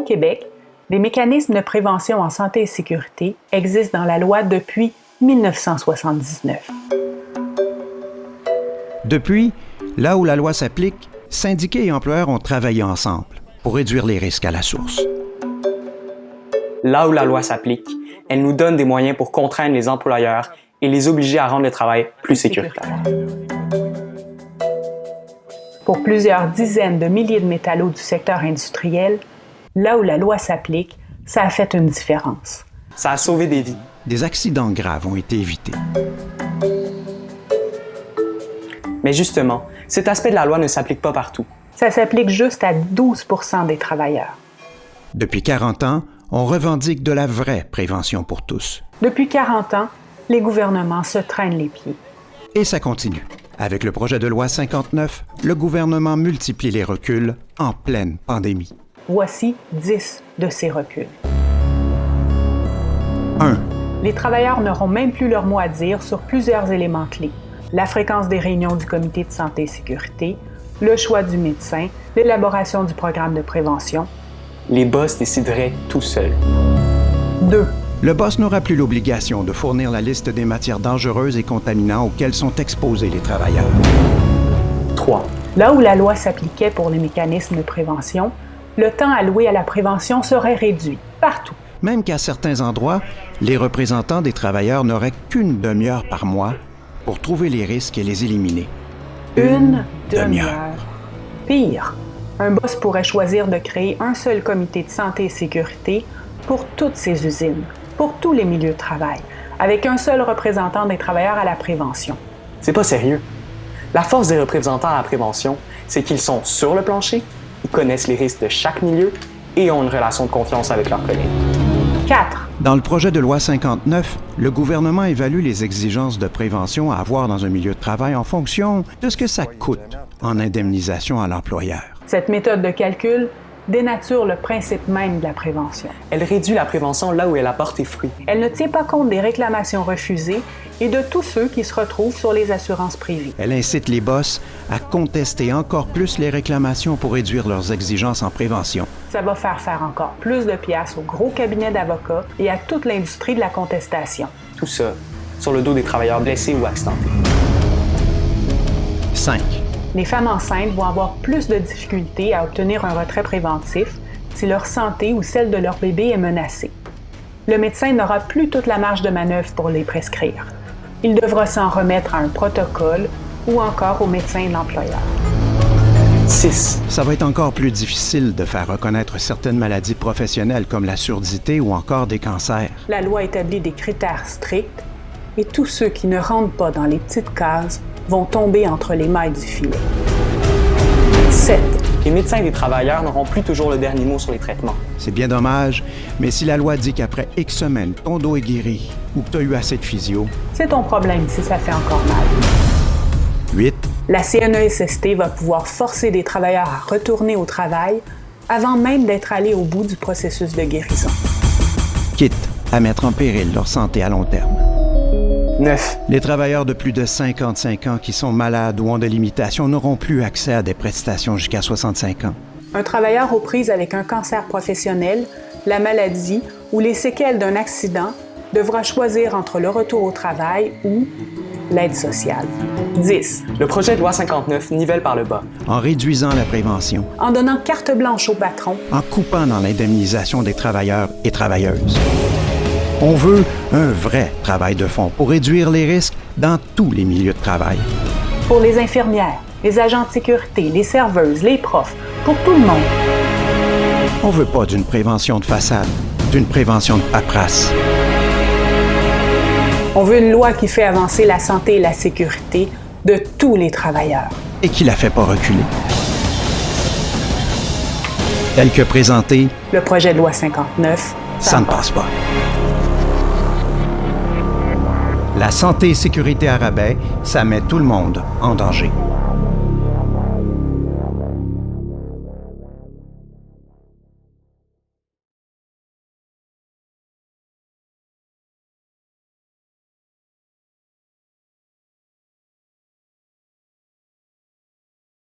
Québec, des mécanismes de prévention en santé et sécurité existent dans la loi depuis 1979. Depuis, là où la loi s'applique, syndiqués et employeurs ont travaillé ensemble pour réduire les risques à la source. Là où la loi s'applique, elle nous donne des moyens pour contraindre les employeurs et les obliger à rendre le travail plus sécuritaire. Pour plusieurs dizaines de milliers de métallos du secteur industriel, là où la loi s'applique, ça a fait une différence. Ça a sauvé des vies. Des accidents graves ont été évités. Mais justement, cet aspect de la loi ne s'applique pas partout. Ça s'applique juste à 12 % des travailleurs. Depuis 40 ans, on revendique de la vraie prévention pour tous. Depuis 40 ans, les gouvernements se traînent les pieds. Et ça continue. Avec le projet de loi 59, le gouvernement multiplie les reculs en pleine pandémie. Voici 10 de ces reculs. 1. Les travailleurs n'auront même plus leur mot à dire sur plusieurs éléments clés. La fréquence des réunions du comité de santé et sécurité, le choix du médecin, l'élaboration du programme de prévention. Les boss décideraient tout seuls. 2. Le boss n'aura plus l'obligation de fournir la liste des matières dangereuses et contaminants auxquelles sont exposés les travailleurs. 3. Là où la loi s'appliquait pour les mécanismes de prévention, le temps alloué à la prévention serait réduit, partout. Même qu'à certains endroits, les représentants des travailleurs n'auraient qu'une demi-heure par mois pour trouver les risques et les éliminer. Une demi-heure. Pire, un boss pourrait choisir de créer un seul comité de santé et sécurité pour toutes ces usines, pour tous les milieux de travail, avec un seul représentant des travailleurs à la prévention. C'est pas sérieux. La force des représentants à la prévention, c'est qu'ils sont sur le plancher, ils connaissent les risques de chaque milieu et ont une relation de confiance avec leurs collègues. 4. Dans le projet de loi 59, le gouvernement évalue les exigences de prévention à avoir dans un milieu de travail en fonction de ce que ça coûte en indemnisation à l'employeur. Cette méthode de calcul dénature le principe même de la prévention. Elle réduit la prévention là où elle apporte des fruits. Elle ne tient pas compte des réclamations refusées et de tous ceux qui se retrouvent sur les assurances privées. Elle incite les boss à contester encore plus les réclamations pour réduire leurs exigences en prévention. Ça va faire encore plus de piastres aux gros cabinets d'avocats et à toute l'industrie de la contestation. Tout ça sur le dos des travailleurs blessés ou accidentés. 5. Les femmes enceintes vont avoir plus de difficultés à obtenir un retrait préventif si leur santé ou celle de leur bébé est menacée. Le médecin n'aura plus toute la marge de manœuvre pour les prescrire. Il devra s'en remettre à un protocole ou encore au médecin de l'employeur. 6. Ça va être encore plus difficile de faire reconnaître certaines maladies professionnelles comme la surdité ou encore des cancers. La loi établit des critères stricts et tous ceux qui ne rentrent pas dans les petites cases vont tomber entre les mailles du filet. 7. Les médecins et les travailleurs n'auront plus toujours le dernier mot sur les traitements. C'est bien dommage, mais si la loi dit qu'après X semaines, ton dos est guéri ou que tu as eu assez de physio... C'est ton problème si ça fait encore mal. 8. La CNESST va pouvoir forcer des travailleurs à retourner au travail avant même d'être allés au bout du processus de guérison. Quitte à mettre en péril leur santé à long terme. 9. Les travailleurs de plus de 55 ans qui sont malades ou ont des limitations n'auront plus accès à des prestations jusqu'à 65 ans. Un travailleur aux prises avec un cancer professionnel, la maladie ou les séquelles d'un accident devra choisir entre le retour au travail ou l'aide sociale. 10. Le projet de loi 59 nivelle par le bas. En réduisant la prévention, En donnant carte blanche au patron, en coupant dans l'indemnisation des travailleurs et travailleuses. On veut un vrai travail de fond pour réduire les risques dans tous les milieux de travail. pour les infirmières, les agents de sécurité, les serveuses, les profs, pour tout le monde. On veut pas d'une prévention de façade, d'une prévention de paperasse. On veut une loi qui fait avancer la santé et la sécurité de tous les travailleurs. Et qui la fait pas reculer. Tel que présenté, Le projet de loi 59, ça ne passe pas. La santé et sécurité à rabais, ça met tout le monde en danger.